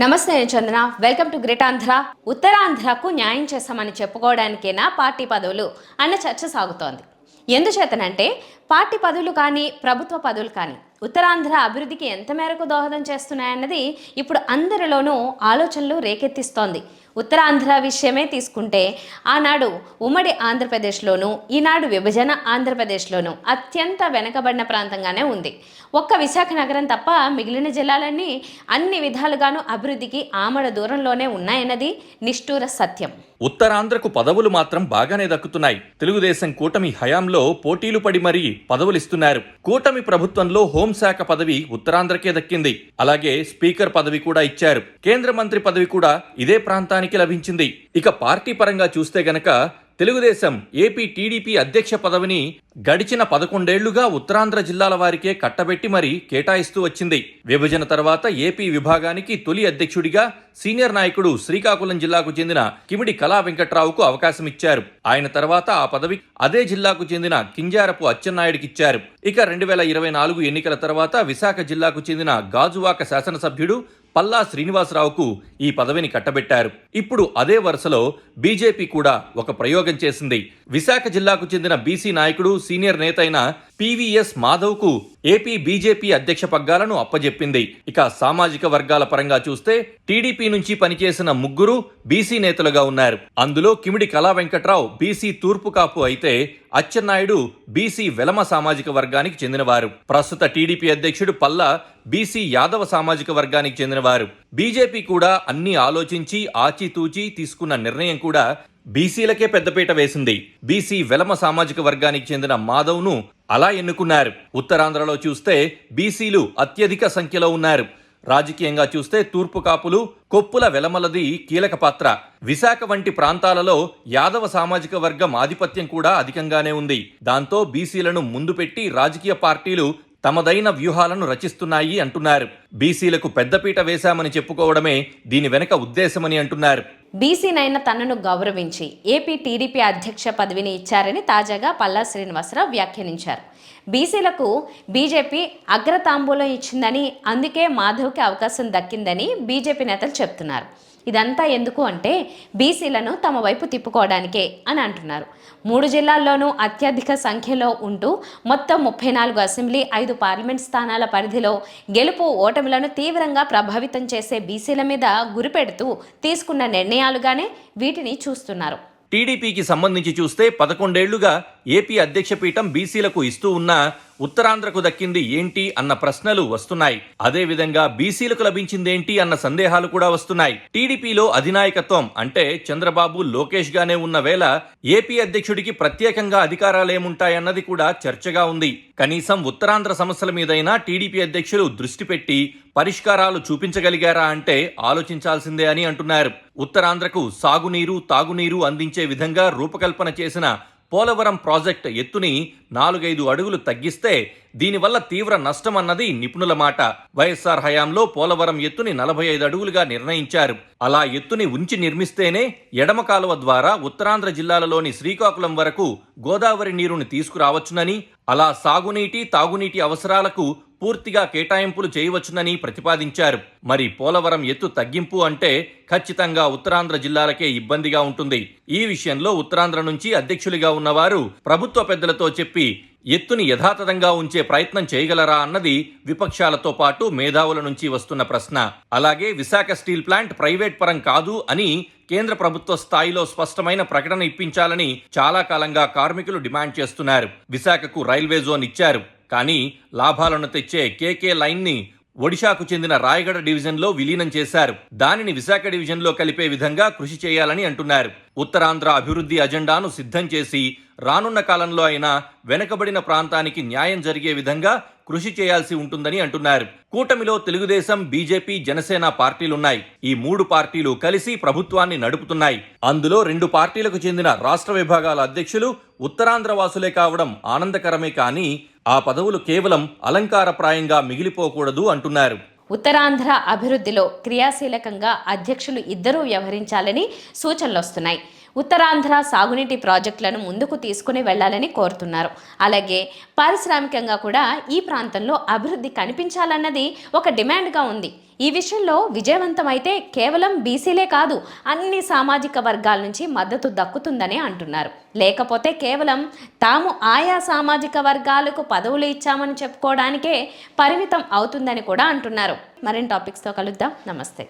నమస్తే, నేను Chandana. Welcome to great Andhra. ఉత్తరాంధ్రకు న్యాయం చేస్తామని చెప్పుకోవడానికేనా పార్టీ పదవులు అన్న చర్చ సాగుతోంది. ఎందుచేతనంటే పార్టీ పదవులు కానీ ప్రభుత్వ పదవులు కానీ ఉత్తరాంధ్ర అభివృద్ధికి ఎంత మేరకు దోహదం చేస్తున్నాయన్నది ఇప్పుడు అందరిలోనూ ఆలోచనలు రేకెత్తిస్తోంది. ఉత్తరాంధ్ర విషయమే తీసుకుంటే ఆనాడు ఉమ్మడి ఆంధ్రప్రదేశ్లోనూ ఈనాడు విభజన ఆంధ్రప్రదేశ్లోనూ అత్యంత వెనకబడిన ప్రాంతంగానే ఉంది. ఒక్క విశాఖ నగరం తప్ప మిగిలిన జిల్లాలన్నీ అన్ని విధాలుగాను అభివృద్ధికి ఆమడ దూరంలోనే ఉన్నాయన్నది నిష్ఠూర సత్యం. ఉత్తరాంధ్రకు పదవులు మాత్రం బాగానే దక్కుతున్నాయి. తెలుగుదేశం కూటమి హయాంలో పోటీలు పడి మరీ పదవులిస్తున్నారు. కూటమి ప్రభుత్వంలో హోంశాఖ పదవి ఉత్తరాంధ్రకే దక్కింది. అలాగే స్పీకర్ పదవి కూడా ఇచ్చారు. కేంద్ర మంత్రి పదవి కూడా ఇదే ప్రాంతానికి లభించింది. ఇక పార్టీ పరంగా చూస్తే గనక తెలుగుదేశం ఏపీ టీడీపీ అధ్యక్ష పదవిని గడిచిన 11 ఏళ్లుగా ఉత్తరాంధ్ర జిల్లాల వారికే కట్టబెట్టి మరీ కేటాయిస్తూ వచ్చింది. విభజన తర్వాత ఏపీ విభాగానికి తొలి అధ్యక్షుడిగా సీనియర్ నాయకుడు శ్రీకాకుళం జిల్లాకు చెందిన కిమిడి కళా వెంకట్రావుకు అవకాశం ఇచ్చారు. ఆయన తర్వాత ఆ పదవి అదే జిల్లాకు చెందిన కింజారపు అచ్చెన్నాయుడికిచ్చారు. ఇక 2024 ఎన్నికల తర్వాత విశాఖ జిల్లాకు చెందిన గాజువాక శాసనసభ్యుడు పల్లా శ్రీనివాసరావుకు ఈ పదవిని కట్టబెట్టారు. ఇప్పుడు అదే వరుసలో బీజేపీ కూడా ఒక ప్రయోగం చేసింది. విశాఖ జిల్లాకు చెందిన బీసీ నాయకుడు సీనియర్ నేత అయిన పివిఎస్ మాధవ్కు ఏపీ బీజేపీ అధ్యక్ష పగ్గాలను అప్పజెప్పింది. ఇక సామాజిక వర్గాల పరంగా చూస్తే టీడీపీ నుంచి పనిచేసిన 3 బీసీ నేతలుగా ఉన్నారు. అందులో కిమిడి కళా వెంకట్రావు బీసీ తూర్పు కాపు అయితే అచ్చెన్నాయుడు బీసీ వెలమ సామాజిక వర్గానికి చెందినవారు. ప్రస్తుత టీడీపీ అధ్యక్షుడు పల్లా బీసీ యాదవ సామాజిక వర్గానికి చెందినవారు. బీజేపీ కూడా అన్ని ఆలోచించి ఆచితూచి తీసుకున్న నిర్ణయం కూడా బీసీలకే పెద్దపీట వేసింది. బీసీ వెలమ సామాజిక వర్గానికి చెందిన మాధవ్ను అలా ఎన్నుకున్నారు. ఉత్తరాంధ్రలో చూస్తే బీసీలు అత్యధిక సంఖ్యలో ఉన్నారు. రాజకీయంగా చూస్తే తూర్పు కాపులు, కొప్పుల వెలమలది కీలక పాత్ర. విశాఖ వంటి ప్రాంతాలలో యాదవ సామాజిక వర్గం ఆధిపత్యం కూడా అధికంగానే ఉంది. దాంతో బీసీలను ముందు పెట్టి రాజకీయ పార్టీలు తమదైన వ్యూహాలను రచిస్తున్నాయి అంటున్నారు. బీసీలకు పెద్దపీట వేశామని చెప్పుకోవడమే దీని వెనక ఉద్దేశమని అంటున్నారు. బీసీనైనా తనను గౌరవించి ఏపీ టీడీపీ అధ్యక్ష పదవిని ఇచ్చారని తాజాగా పల్లా శ్రీనివాసరావు వ్యాఖ్యానించారు. బీసీలకు బీజేపీ అగ్రతాంబూలం ఇచ్చిందని, అందుకే మాధవ్కి అవకాశం దక్కిందని బీజేపీ నేతలు చెప్తున్నారు. ఇదంతా ఎందుకు అంటే బీసీలను తమ వైపు తిప్పుకోవడానికే అని అంటున్నారు. 3 జిల్లాల్లోనూ అత్యధిక సంఖ్యలో ఉంటూ మొత్తం 34 అసెంబ్లీ, 5 పార్లమెంట్ స్థానాల పరిధిలో గెలుపు ఓటమిలను తీవ్రంగా ప్రభావితం చేసే బీసీల మీద గురిపెడుతూ తీసుకున్న నిర్ణయాలుగానే వీటిని చూస్తున్నారు. టీడీపీకి సంబంధించి చూస్తే 11 ఏళ్లుగా ఏపీ అధ్యక్ష పీఠం బీసీలకు ఇస్తూ ఉన్న ఉత్తరాంధ్రకు దక్కింది ఏంటి అన్న ప్రశ్నలు వస్తున్నాయి. అదేవిధంగా బీసీలకు లభించిందేంటి అన్న సందేహాలు కూడా వస్తున్నాయి. టీడీపీలో అధినాయకత్వం అంటే చంద్రబాబు, లోకేష్ గానే ఉన్న వేళ ఏపీ అధ్యక్షుడికి ప్రత్యేకంగా అధికారాలేముంటాయన్నది కూడా చర్చగా ఉంది. కనీసం ఉత్తరాంధ్ర సమస్యల మీదైనా టీడీపీ అధ్యక్షులు దృష్టి పెట్టి పరిష్కారాలు చూపించగలిగారా అంటే ఆలోచించాల్సిందే అని అంటున్నారు. ఉత్తరాంధ్రకు సాగునీరు, తాగునీరు అందించే విధంగా రూపకల్పన చేసిన పోలవరం ప్రాజెక్ట్ ఎత్తుని 4-5 అడుగులు తగ్గిస్తే దీనివల్ల తీవ్ర నష్టం అన్నది నిపుణుల మాట. వైఎస్ఆర్ హయాంలో పోలవరం ఎత్తుని 45 అడుగులుగా నిర్ణయించారు. అలా ఎత్తుని ఉంచి నిర్మిస్తేనే ఎడమ కాలువ ద్వారా ఉత్తరాంధ్ర జిల్లాలలోని శ్రీకాకుళం వరకు గోదావరి నీరుని తీసుకురావచ్చునని, అలా సాగునీటి, తాగునీటి అవసరాలకు పూర్తిగా కేటాయింపులు చేయవచ్చునని ప్రతిపాదించారు. మరి పోలవరం ఎత్తు తగ్గింపు అంటే ఖచ్చితంగా ఉత్తరాంధ్ర జిల్లాలకే ఇబ్బందిగా ఉంటుంది. ఈ విషయంలో ఉత్తరాంధ్ర నుంచి అధ్యక్షులుగా ఉన్నవారు ప్రభుత్వ పెద్దలతో చెప్పి ఎత్తుని యథాతథంగా ఉంచే ప్రయత్నం చేయగలరా అన్నది విపక్షాలతో పాటు మేధావుల నుంచి వస్తున్న ప్రశ్న. అలాగే విశాఖ స్టీల్ ప్లాంట్ ప్రైవేట్ పరం కాదు అని కేంద్ర ప్రభుత్వ స్థాయిలో స్పష్టమైన ప్రకటన ఇప్పించాలని చాలా కాలంగా కార్మికులు డిమాండ్ చేస్తున్నారు. విశాఖకు రైల్వే జోన్ ఇచ్చారు, కానీ లాభాలను తెచ్చే కేకే లైన్ ని ఒడిశాకు చెందిన రాయగడ డివిజన్లో విలీనం చేశారు. దానిని విశాఖ డివిజన్లో కలిపే విధంగా కృషి చేయాలని అంటున్నారు. ఉత్తరాంధ్ర అభివృద్ధి అజెండాను సిద్ధం చేసి రానున్న కాలంలో అయినా వెనుకబడిన ప్రాంతానికి న్యాయం జరిగే విధంగా కృషి చేయాల్సి ఉంటుందని అంటున్నారు. కూటమిలో తెలుగుదేశం, బీజేపీ, జనసేన పార్టీలున్నాయి. ఈ 3 పార్టీలు కలిసి ప్రభుత్వాన్ని నడుపుతున్నాయి. అందులో 2 పార్టీలకు చెందిన రాష్ట్ర విభాగాల అధ్యక్షులు ఉత్తరాంధ్ర వాసులే కావడం ఆనందకరమే, కానీ ఆ పదవులు కేవలం అలంకారప్రాయంగా మిగిలిపోకూడదు అంటున్నారు. ఉత్తరాంధ్ర అభివృద్ధిలో క్రియాశీలకంగా అధ్యక్షులు ఇద్దరూ వ్యవహరించాలని సూచనలు వస్తున్నాయి. ఉత్తరాంధ్ర సాగునీటి ప్రాజెక్టులను ముందుకు తీసుకుని వెళ్లాలని కోరుతున్నారు. అలాగే పారిశ్రామికంగా కూడా ఈ ప్రాంతంలో అభివృద్ధి కనిపించాలన్నది ఒక డిమాండ్గా ఉంది. ఈ విషయంలో విజయవంతమైతే కేవలం బీసీలే కాదు, అన్ని సామాజిక వర్గాల నుంచి మద్దతు దక్కుతుందని అంటున్నారు. లేకపోతే కేవలం తాము ఆయా సామాజిక వర్గాలకు పదవులు ఇచ్చామని చెప్పుకోవడానికే పరిమితం అవుతుందని కూడా అంటున్నారు. మరిన్ని టాపిక్స్తో కలుద్దాం. నమస్తే.